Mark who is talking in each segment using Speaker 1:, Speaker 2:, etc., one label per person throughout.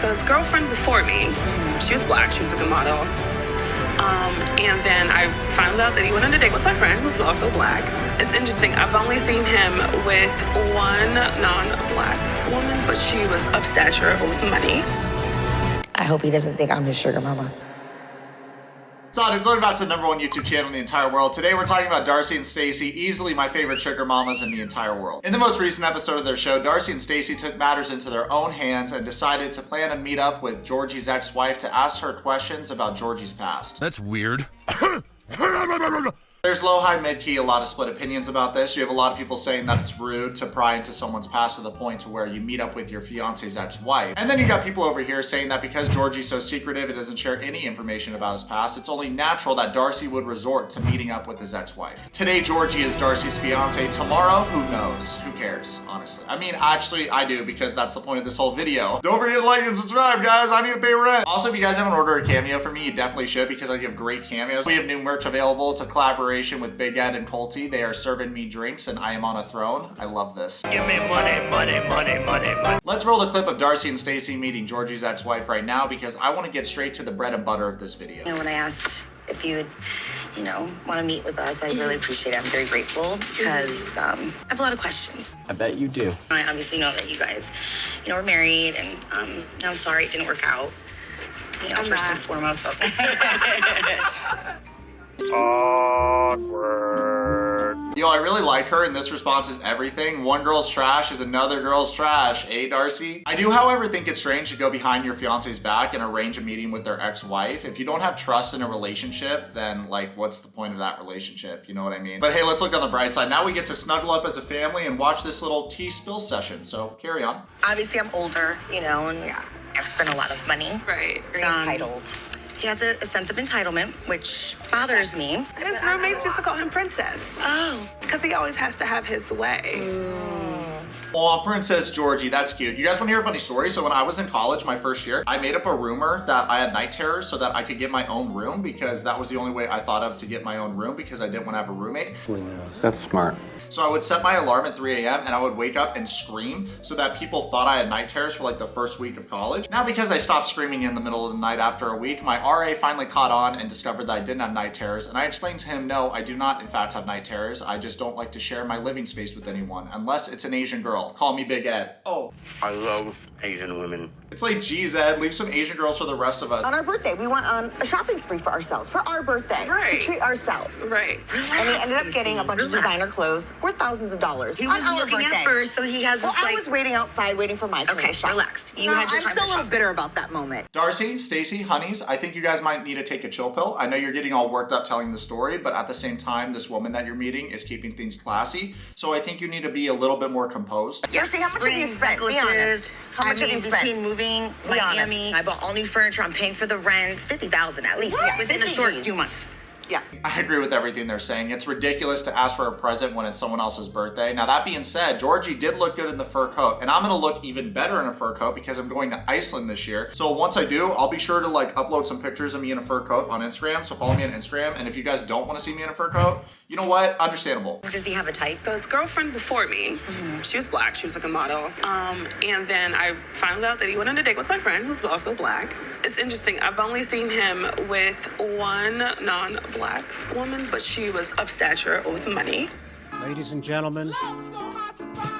Speaker 1: So his girlfriend before me, she was black, she was a good model. And then I found out that he went on a date with my friend, who's also black. It's interesting, I've only seen him with one non-black woman, but she was of stature with money.
Speaker 2: I hope he doesn't think I'm his sugar mama.
Speaker 3: It's welcome back to the #1 YouTube channel in the entire world. Today we're talking about Darcey and Stacey, easily my favorite sugar mamas in the entire world. In the most recent episode of their show, Darcey and Stacey took matters into their own hands and decided to plan a meetup with Georgi's ex-wife to ask her questions about Georgi's past.
Speaker 4: That's weird.
Speaker 3: There's low, high, mid key, a lot of split opinions about this. You have a lot of people saying that it's rude to pry into someone's past to the point to where you meet up with your fiance's ex-wife. And then you got people over here saying that because Georgie's so secretive, it doesn't share any information about his past, it's only natural that Darcey would resort to meeting up with his ex-wife. Today, Georgi is Darcey's fiance. Tomorrow, who knows? Who cares, honestly? I mean, actually, I do, because that's the point of this whole video. Don't forget to like and subscribe, guys. I need to pay rent. Also, if you guys haven't ordered a Cameo from me, you definitely should, because I give great cameos. We have new merch available. It's a collaboration with Big Ed and Colty. They are serving me drinks and I am on a throne. I love this.
Speaker 5: Give me money, money, money, money, money.
Speaker 3: Let's roll the clip of Darcey and Stacey meeting Georgi's ex-wife right now because I want to get straight to the bread and butter of this video.
Speaker 2: When I asked if you would, want to meet with us, I really appreciate it. I'm very grateful because I have a lot of questions.
Speaker 6: I bet you do.
Speaker 2: I obviously know that you guys, are married, and I'm sorry it didn't work out. First and foremost.
Speaker 5: Awkward.
Speaker 3: Yo, I really like her, and this response is everything. One girl's trash is another girl's trash, eh, Darcey? I do, however, think it's strange to go behind your fiance's back and arrange a meeting with their ex-wife. If you don't have trust in a relationship, then, what's the point of that relationship? You know what I mean? But hey, let's look on the bright side. Now we get to snuggle up as a family and watch this little tea spill session, so carry on.
Speaker 2: Obviously, I'm older, and I've spent a lot of money.
Speaker 1: Right.
Speaker 2: Very entitled. He has a sense of entitlement, which bothers me.
Speaker 1: His roommates used to call him Princess.
Speaker 2: Oh.
Speaker 1: Because he always has to have his way.
Speaker 3: Oh, Princess Georgi, that's cute. You guys want to hear a funny story? So when I was in college, my first year, I made up a rumor that I had night terrors so that I could get my own room because that was the only way I thought of to get my own room because I didn't want to have a roommate.
Speaker 6: That's smart.
Speaker 3: So I would set my alarm at 3 a.m. and I would wake up and scream so that people thought I had night terrors for the first week of college. Now, because I stopped screaming in the middle of the night after a week, my RA finally caught on and discovered that I didn't have night terrors. And I explained to him, no, I do not in fact have night terrors. I just don't like to share my living space with anyone unless it's an Asian girl. Call me Big Ed. Oh.
Speaker 6: I love Asian women.
Speaker 3: It's like, geez, Ed, leave some Asian girls for the rest of us.
Speaker 7: On our birthday, we went on a shopping spree for ourselves, for our birthday,
Speaker 1: Right.
Speaker 7: to treat ourselves.
Speaker 1: Right.
Speaker 7: And we ended up getting a bunch of designer clothes worth thousands of dollars.
Speaker 2: He was
Speaker 7: on our
Speaker 2: looking
Speaker 7: birthday.
Speaker 2: at first, so he has
Speaker 7: Well,
Speaker 2: this
Speaker 7: I was waiting outside, waiting for my turn
Speaker 2: Okay,
Speaker 7: to shop.
Speaker 2: relax. You
Speaker 7: No,
Speaker 2: had your
Speaker 7: I'm
Speaker 2: time
Speaker 7: still
Speaker 2: to
Speaker 7: a little
Speaker 2: shop.
Speaker 7: bitter about that moment.
Speaker 3: Darcey, Stacey, honeys, I think you guys might need to take a chill pill. I know you're getting all worked up telling the story, but at the same time, this woman that you're meeting is keeping things classy. So I think you need to be a little bit more composed.
Speaker 7: Darcey, how much have you spent? Be honest. How much have you spent?
Speaker 2: Between moving
Speaker 7: Be
Speaker 2: Miami, I bought all new furniture, I'm paying for the rent, $50,000 at least,
Speaker 7: What?
Speaker 2: within a short few months.
Speaker 7: Yeah.
Speaker 3: I agree with everything they're saying. It's ridiculous to ask for a present when it's someone else's birthday. Now, that being said, Georgi did look good in the fur coat, and I'm gonna look even better in a fur coat because I'm going to Iceland this year. So once I do, I'll be sure to upload some pictures of me in a fur coat on Instagram. So follow me on Instagram. And if you guys don't want to see me in a fur coat, you know what? Understandable.
Speaker 2: Does he have a type?
Speaker 1: So his girlfriend before me, she was black, she was a good model. And then I found out that he went on a date with my friend, who's also black. It's interesting, I've only seen him with one non-black woman, but she was of stature with money.
Speaker 8: Ladies and gentlemen,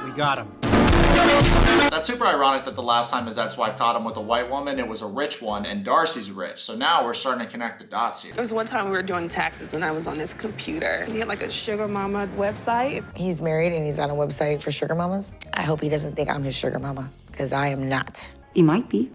Speaker 8: we got him.
Speaker 3: That's super ironic that the last time his ex-wife caught him with a white woman, it was a rich one, and Darcey's rich. So now we're starting to connect the dots here.
Speaker 1: There was one time we were doing taxes and I was on his computer. He had a sugar mama website.
Speaker 2: He's married and he's on a website for sugar mamas. I hope he doesn't think I'm his sugar mama, because I am not.
Speaker 7: You might be.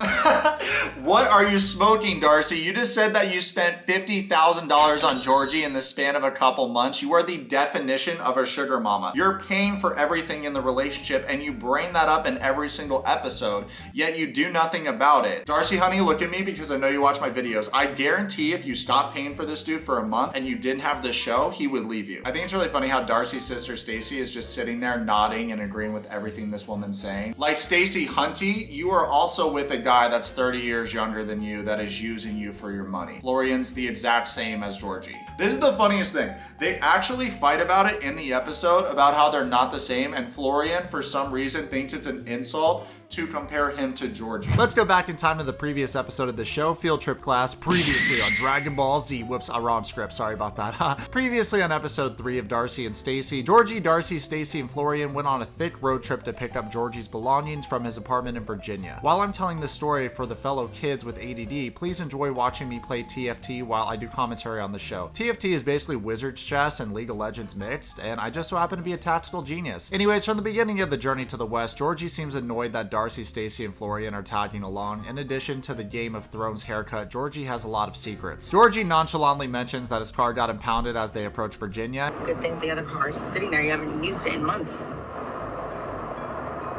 Speaker 3: What are you smoking, Darcey? You just said that you spent $50,000 on Georgi in the span of a couple months. You are the definition of a sugar mama. You're paying for everything in the relationship and you bring that up in every single episode, yet you do nothing about it. Darcey, honey, look at me because I know you watch my videos. I guarantee if you stopped paying for this dude for a month and you didn't have this show, he would leave you. I think it's really funny how Darcey's sister, Stacey, is just sitting there nodding and agreeing with everything this woman's saying. Like Stacey Hunty, you are also with a guy that's 30 years younger than you that is using you for your money. Florian's the exact same as Georgi. This is the funniest thing. They actually fight about it in the episode about how they're not the same, and Florian, for some reason, thinks it's an insult to compare him to Georgi. Let's go back in time to the previous episode of the show, Field Trip Class, previously on Dragon Ball Z. Whoops, wrong script, sorry about that. Previously on episode 3 of Darcey and Stacey, Georgi, Darcey, Stacey, and Florian went on a thick road trip to pick up Georgi's belongings from his apartment in Virginia. While I'm telling this story for the fellow kids with ADD, please enjoy watching me play TFT while I do commentary on the show. TFT is basically Wizards chess and League of Legends mixed, and I just so happen to be a tactical genius. Anyways, from the beginning of the journey to the west, Georgi seems annoyed that Darcey, Stacey, and Florian are tagging along. In addition to the Game of Thrones haircut, Georgi has a lot of secrets. Georgi nonchalantly mentions that his car got impounded as they approach Virginia.
Speaker 2: Good thing the other car is sitting there. You haven't used it in months.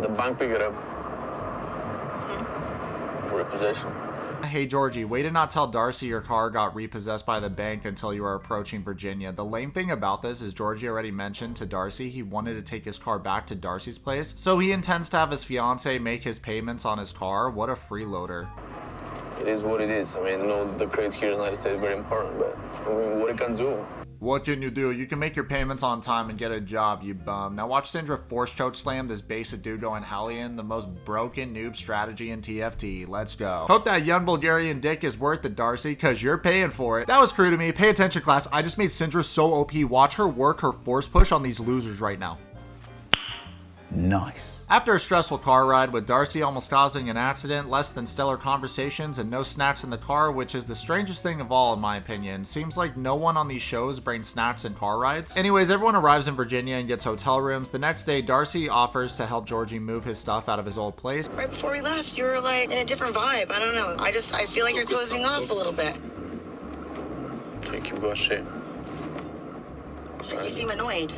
Speaker 6: The bank picked it up. Repossession.
Speaker 3: Hey Georgi, way to not tell Darcey your car got repossessed by the bank until you were approaching Virginia. The lame thing about this is Georgi already mentioned to Darcey he wanted to take his car back to Darcey's place, so he intends to have his fiance make his payments on his car. What a freeloader.
Speaker 6: It is what it is. I mean, I know the credit here in the United States is very important, but I mean, what it can do?
Speaker 3: What can you do? You can make your payments on time and get a job, you bum. Now watch Syndra force choke slam this basic dude going Hellion, the most broken noob strategy in TFT. Let's go. Hope that young Bulgarian dick is worth it, Darcey, cause you're paying for it. That was crude to me. Pay attention, class. I just made Syndra so OP. Watch her work her force push on these losers right now.
Speaker 4: Nice.
Speaker 3: After a stressful car ride with Darcey almost causing an accident, less than stellar conversations, and no snacks in the car, which is the strangest thing of all in my opinion. Seems like no one on these shows brings snacks in car rides. Anyways, everyone arrives in Virginia and gets hotel rooms. The next day, Darcey offers to help Georgi move his stuff out of his old place.
Speaker 2: Right before we left, you were like in a different vibe. I don't know. I feel like you're closing off a little bit.
Speaker 6: So you keep going shit.
Speaker 2: You seem annoyed.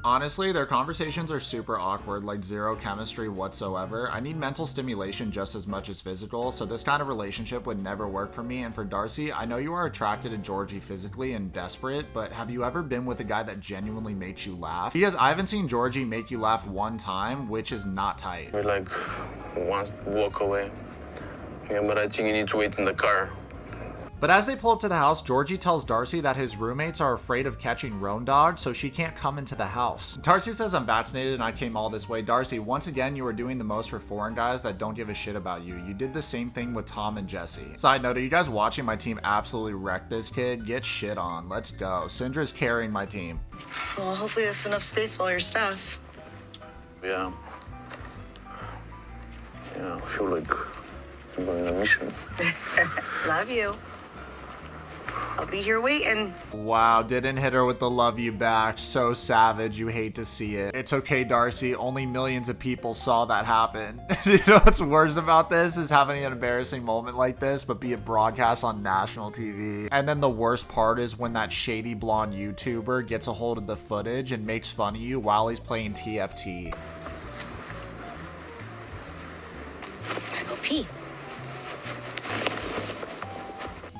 Speaker 3: Honestly, their conversations are super awkward, like zero chemistry whatsoever. I need mental stimulation just as much as physical, so this kind of relationship would never work for me. And for Darcey, I know you are attracted to Georgi physically and desperate, but have you ever been with a guy that genuinely makes you laugh? Because I haven't seen Georgi make you laugh one time, which is not tight.
Speaker 6: We like once walk away. Yeah, but I think you need to wait in the car.
Speaker 3: But as they pull up to the house, Georgi tells Darcey that his roommates are afraid of catching roan dogs, so she can't come into the house. Darcey says, I'm vaccinated and I came all this way. Darcey, once again, you are doing the most for foreign guys that don't give a shit about you. You did the same thing with Tom and Jesse. Side note, are you guys watching my team absolutely wreck this kid? Get shit on. Let's go. Syndra's carrying my team.
Speaker 2: Well, hopefully there's enough space for all your stuff.
Speaker 6: Yeah. Yeah, I feel like I'm going on a mission.
Speaker 2: Love you. I'll be here waiting.
Speaker 3: Wow, didn't hit her with the love you back. So savage, you hate to see it. It's okay, Darcey. Only millions of people saw that happen. You know what's worse about this is having an embarrassing moment like this, but be it broadcast on national TV. And then the worst part is when that shady blonde YouTuber gets a hold of the footage and makes fun of you while he's playing TFT.
Speaker 2: Gotta go pee.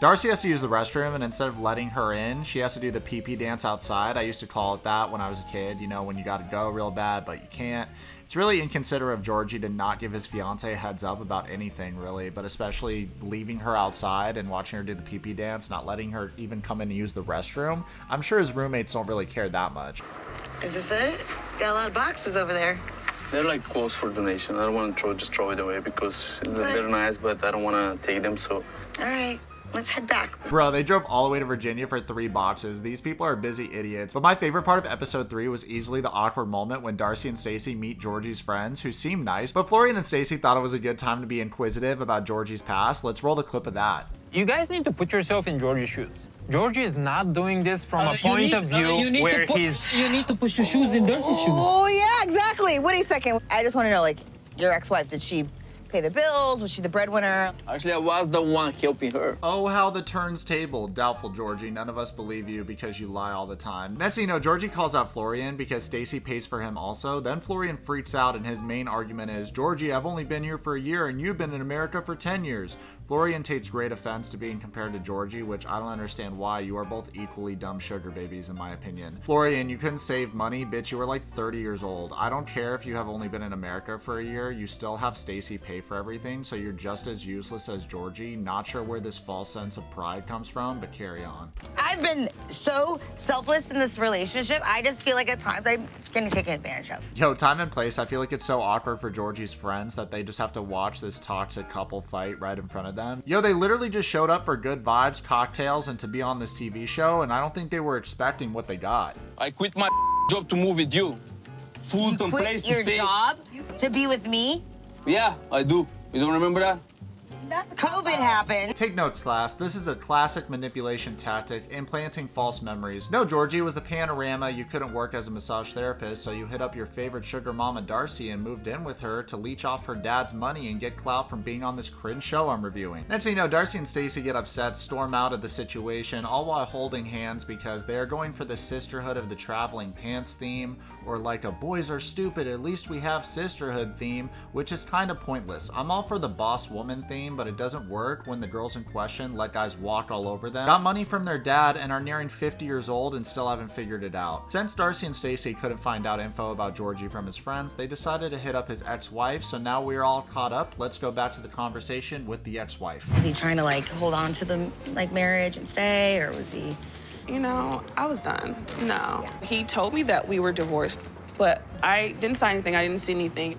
Speaker 3: Darcey has to use the restroom, and instead of letting her in, she has to do the pee-pee dance outside. I used to call it that when I was a kid, you know, when you gotta go real bad, but you can't. It's really inconsiderate of Georgi to not give his fiance a heads up about anything, really, but especially leaving her outside and watching her do the pee-pee dance, not letting her even come in and use the restroom. I'm sure his roommates don't really care that much.
Speaker 2: Is this it? Got a lot of boxes over there.
Speaker 6: They're like close for donation. I don't want to just throw it away because they're nice, but I don't want to take them, so.
Speaker 2: All right. Let's head back.
Speaker 3: Bro, they drove all the way to Virginia for 3 boxes. These people are busy idiots. But my favorite part of episode 3 was easily the awkward moment when Darcey and Stacey meet Georgi's friends, who seem nice, but Florian and Stacey thought it was a good time to be inquisitive about Georgi's past. Let's roll the clip of that.
Speaker 9: You guys need to put yourself in Georgi's shoes. Georgi is not doing this from a point of view where he's...
Speaker 10: You need to push your shoes in Darcey's shoes.
Speaker 7: Oh, yeah, exactly. Wait a second. I just want to know, like, your ex-wife, did she pay the bills? Was she the breadwinner?
Speaker 6: Actually, I was the one helping her.
Speaker 3: Oh, how the turns table. Doubtful, Georgi. None of us believe you because you lie all the time. Next thing you know, Georgi calls out Florian because Stacey pays for him also. Then Florian freaks out and his main argument is, Georgi, I've only been here for a year and you've been in America for 10 years. Florian takes great offense to being compared to Georgi, which I don't understand why. You are both equally dumb sugar babies in my opinion. Florian, you couldn't save money, bitch. You were like 30 years old. I don't care if you have only been in America for a year. You still have Stacey pay for everything, so you're just as useless as Georgi. Not sure where this false sense of pride comes from, but carry on.
Speaker 2: I've been so selfless in this relationship. I just feel like at times I'm getting taken advantage of.
Speaker 3: Yo, time and place. I feel like it's so awkward for Georgi's friends that they just have to watch this toxic couple fight right in front of them. Yo, they literally just showed up for good vibes, cocktails, and to be on this TV show, and I don't think they were expecting what they got.
Speaker 6: I quit my job to move with you. Food
Speaker 2: You
Speaker 6: and place
Speaker 2: quit
Speaker 6: to
Speaker 2: your
Speaker 6: stay.
Speaker 2: job to be with me?
Speaker 6: Yeah, I do. You don't remember that?
Speaker 2: COVID happened.
Speaker 3: Take notes, class. This is a classic manipulation tactic, implanting false memories. No, Georgi, it was the panorama. You couldn't work as a massage therapist, so you hit up your favorite sugar mama Darcey and moved in with her to leech off her dad's money and get clout from being on this cringe show I'm reviewing. Next thing you know, Darcey and Stacey get upset, storm out of the situation, all while holding hands because they are going for the sisterhood of the traveling pants theme, or like a boys are stupid, at least we have sisterhood theme, which is kind of pointless. I'm all for the boss woman theme, but it doesn't work when the girls in question let guys walk all over them, got money from their dad, and are nearing 50 years old and still haven't figured it out. Since Darcey and Stacey couldn't find out info about Georgi from his friends, they decided to hit up his ex-wife, so now we're all caught up. Let's go back to the conversation with the ex-wife.
Speaker 2: Was he trying to like hold on to the like marriage and stay, or was he?
Speaker 1: You know, I was done. No. He told me that we were divorced, but I didn't sign anything. I didn't see anything.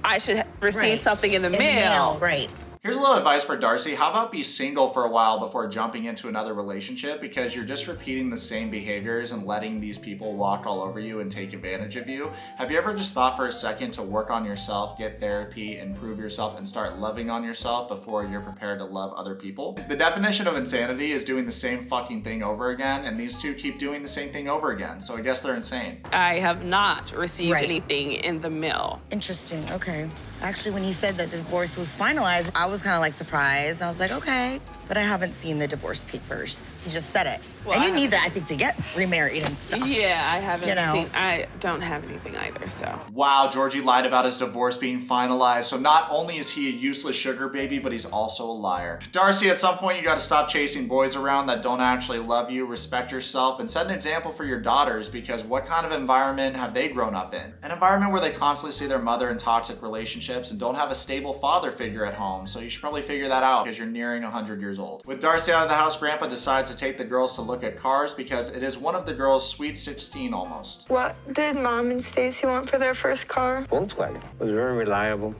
Speaker 1: I should receive something in the mail.
Speaker 2: Right.
Speaker 3: Here's a little advice for Darcey. How about be single for a while before jumping into another relationship, because you're just repeating the same behaviors and letting these people walk all over you and take advantage of you. Have you ever just thought for a second to work on yourself, get therapy, improve yourself, and start loving on yourself before you're prepared to love other people? The definition of insanity is doing the same fucking thing over again, and these two keep doing the same thing over again, so I guess they're insane.
Speaker 1: I have not received anything in the mail.
Speaker 2: Interesting. Okay. Actually, when he said that the divorce was finalized, I was kind of like surprised. I was like, okay, but I haven't seen the divorce papers. He just said it.
Speaker 1: Well,
Speaker 2: and you need that, I think, to get remarried and stuff.
Speaker 1: Yeah, I haven't seen, I don't have anything either, so.
Speaker 3: Wow, Georgi lied about his divorce being finalized, so not only is he a useless sugar baby, but he's also a liar. Darcey, at some point you gotta stop chasing boys around that don't actually love you, respect yourself, and set an example for your daughters, because what kind of environment have they grown up in? An environment where they constantly see their mother in toxic relationships and don't have a stable father figure at home, so you should probably figure that out because you're nearing 100 years old. With Darcey out of the house, Grandpa decides to take the girls to look at cars because it is one of the girls' sweet 16 almost.
Speaker 4: What did Mom and Stacey want for their first car?
Speaker 8: Volkswagen. It was very reliable.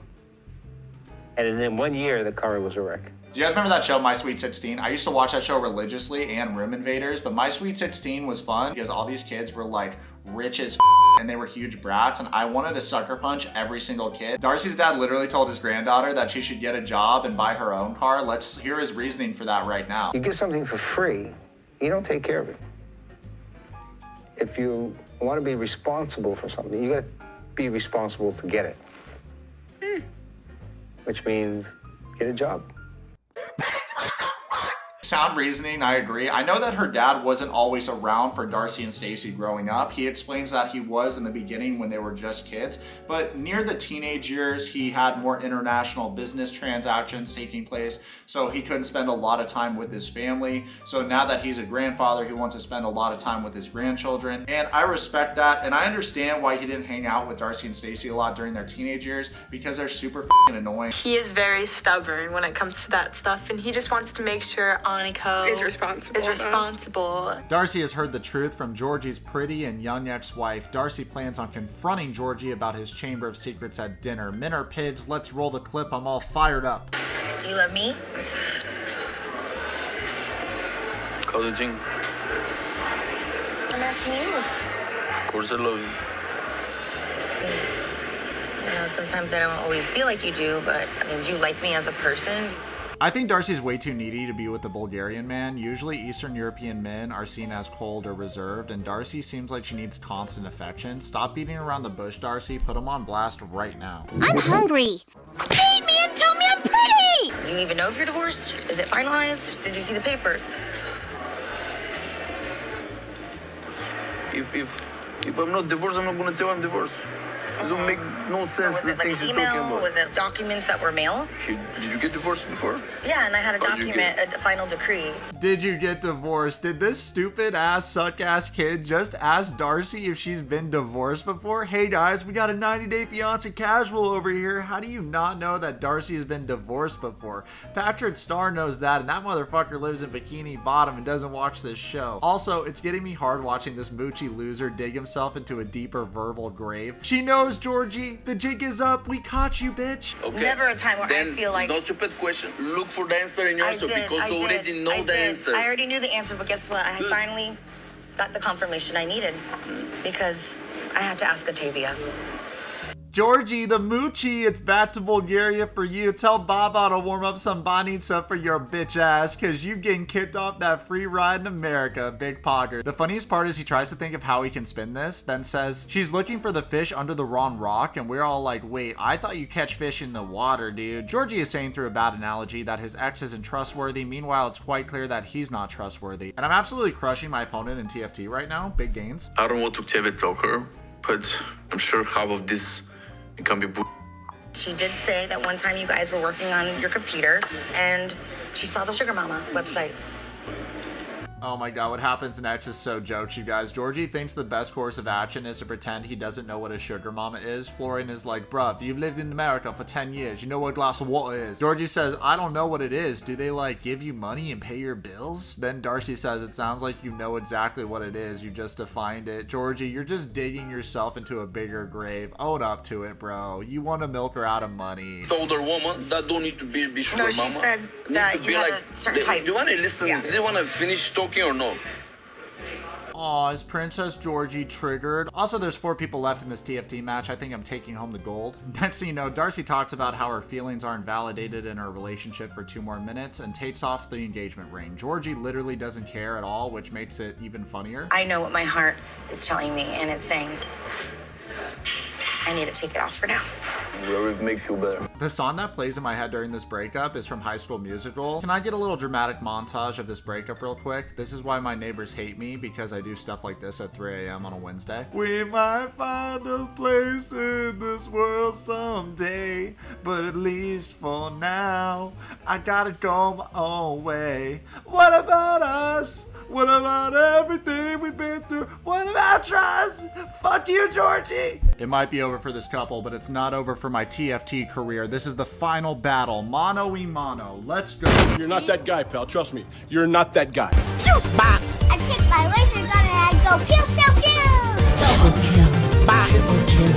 Speaker 8: And in 1 year, the car was a wreck.
Speaker 3: Do you guys remember that show, My Sweet 16? I used to watch that show religiously, and Room Invaders, but My Sweet 16 was fun because all these kids were like rich as and they were huge brats, and I wanted to sucker punch every single kid. Darcey's dad literally told his granddaughter that she should get a job and buy her own car. Let's hear his reasoning for that right now.
Speaker 8: You get something for free, you don't take care of it. If you want to be responsible for something, you got to be responsible to get it. Which means get a job.
Speaker 3: Sound reasoning, I agree. I know that her dad wasn't always around for Darcey and Stacey growing up. He explains that he was in the beginning when they were just kids, but near the teenage years, he had more international business transactions taking place, so he couldn't spend a lot of time with his family. So now that he's a grandfather, he wants to spend a lot of time with his grandchildren, and I respect that, and I understand why he didn't hang out with Darcey and Stacey a lot during their teenage years, because they're super f***ing annoying.
Speaker 4: He is very stubborn when it comes to that stuff, and he just wants to make sure Aniko
Speaker 1: Is responsible.
Speaker 3: Darcey has heard the truth from Georgi's pretty and young ex-wife. Darcey plans on confronting Georgi about his Chamber of Secrets at dinner. Men are pigs, let's roll the clip, I'm all fired up.
Speaker 2: Do you love me?
Speaker 6: College.
Speaker 2: I'm asking you.
Speaker 6: Of course I love you.
Speaker 2: You know, sometimes I don't always feel like you do, but I mean, do you like me as a person?
Speaker 3: I think Darcey's way too needy to be with the Bulgarian man. Usually Eastern European men are seen as cold or reserved, and Darcey seems like she needs constant affection. Stop beating around the bush, Darcey. Put him on blast right now.
Speaker 11: I'm hungry. Feed me and tell me I'm pretty!
Speaker 2: Do you even know if you're divorced? Is it finalized? Did you see the papers?
Speaker 6: If I'm not divorced, I'm not gonna tell I'm divorced. It don't make no sense.
Speaker 2: Was
Speaker 6: The
Speaker 2: it like
Speaker 6: things
Speaker 2: an
Speaker 6: you're talking
Speaker 2: email?
Speaker 6: about.
Speaker 2: Was it documents that were mailed?
Speaker 6: Did you get divorced before?
Speaker 2: Yeah, and I had a
Speaker 6: How'd you
Speaker 2: document,
Speaker 6: get-
Speaker 2: a final decree.
Speaker 3: Did you get divorced? Did this stupid ass suck ass kid just ask Darcey if she's been divorced before? Hey guys, we got a 90-day fiance casual over here. How do you not know that Darcey has been divorced before? Patrick Starr knows that, and that motherfucker lives in Bikini Bottom and doesn't watch this show. Also, it's getting me hard watching this Moochie loser dig himself into a deeper verbal grave. She knows, Georgie. The jig is up. We caught you, bitch.
Speaker 6: Okay.
Speaker 2: Never a time where
Speaker 6: Then
Speaker 2: I feel like...
Speaker 6: don't stupid question. Look for the answer in your answer because you already know the answer.
Speaker 2: I already knew the answer, but guess what? I had finally got the confirmation I needed because I had to ask Octavia.
Speaker 3: Georgie, the Moochie, it's back to Bulgaria for you. Tell Baba to warm up some banitsa for your bitch ass, cause you getting kicked off that free ride in America, big pogger. The funniest part is he tries to think of how he can spin this, then says, she's looking for the fish under the wrong rock, and we're all like, wait, I thought you catch fish in the water, dude. Georgie is saying through a bad analogy that his ex isn't trustworthy, meanwhile it's quite clear that he's not trustworthy. And I'm absolutely crushing my opponent in TFT right now, big gains.
Speaker 6: I don't want to talk her, but I'm sure half of this it can be.
Speaker 2: She did say that one time you guys were working on your computer and she saw the Sugar Mama website.
Speaker 3: Oh my god, what happens next is so jokes, you guys. Georgie thinks the best course of action is to pretend he doesn't know what a sugar mama is. Florian is like, bruv, you've lived in America for 10 years. You know what a glass of water is. Georgie says, I don't know what it is. Do they like give you money and pay your bills? Then Darcey says, it sounds like you know exactly what it is. You just defined it. Georgie, you're just digging yourself into a bigger grave. Own up to it, bro. You want to milk her out of money.
Speaker 6: The older woman that don't need to be sugar
Speaker 2: No,
Speaker 6: mama.
Speaker 2: she said that you had a certain type.
Speaker 6: Do you want to listen?
Speaker 2: Yeah.
Speaker 6: Do you want to finish talking or no?
Speaker 3: Aw, is Princess Georgie triggered? Also, there's 4 people left in this TFT match. I think I'm taking home the gold. Next thing you know, Darcey talks about how her feelings aren't validated in her relationship for 2 more minutes and takes off the engagement ring. Georgie literally doesn't care at all, which makes it even funnier.
Speaker 2: I know what my heart is telling me, and it's saying I need to take it off for now.
Speaker 6: Whatever makes you better.
Speaker 3: The song that plays in my head during this breakup is from High School Musical. Can I get a little dramatic montage of this breakup real quick? This is why my neighbors hate me, because I do stuff like this at 3 a.m. on a Wednesday. We might find a place in this world someday, but at least for now, I gotta go my own way. What about us? What about everything we've been through? What about trust? Fuck you, Georgie! It might be over for this couple, but it's not over for my TFT career. This is the final battle, mano-y-mano. Let's go.
Speaker 12: You're not that guy, pal. Trust me. You're not that guy.
Speaker 11: I take my laser gun and I go pew pew pew. Double kill. Triple kill.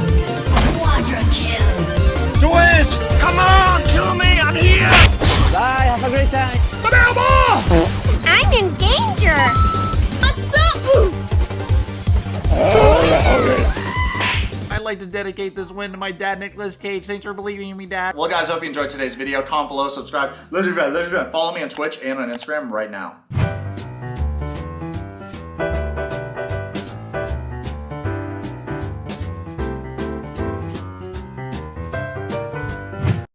Speaker 11: Quadra kill.
Speaker 12: Do it! Come on, kill me! I'm here!
Speaker 10: Bye, have a great time.
Speaker 11: I'm in danger. What's up?
Speaker 3: I'd like to dedicate this win to my dad, Nicolas Cage. Thanks for believing in me, Dad.
Speaker 13: Well, guys, hope you enjoyed today's video. Comment below, subscribe. Let's be friends. Follow me on Twitch and on Instagram right now.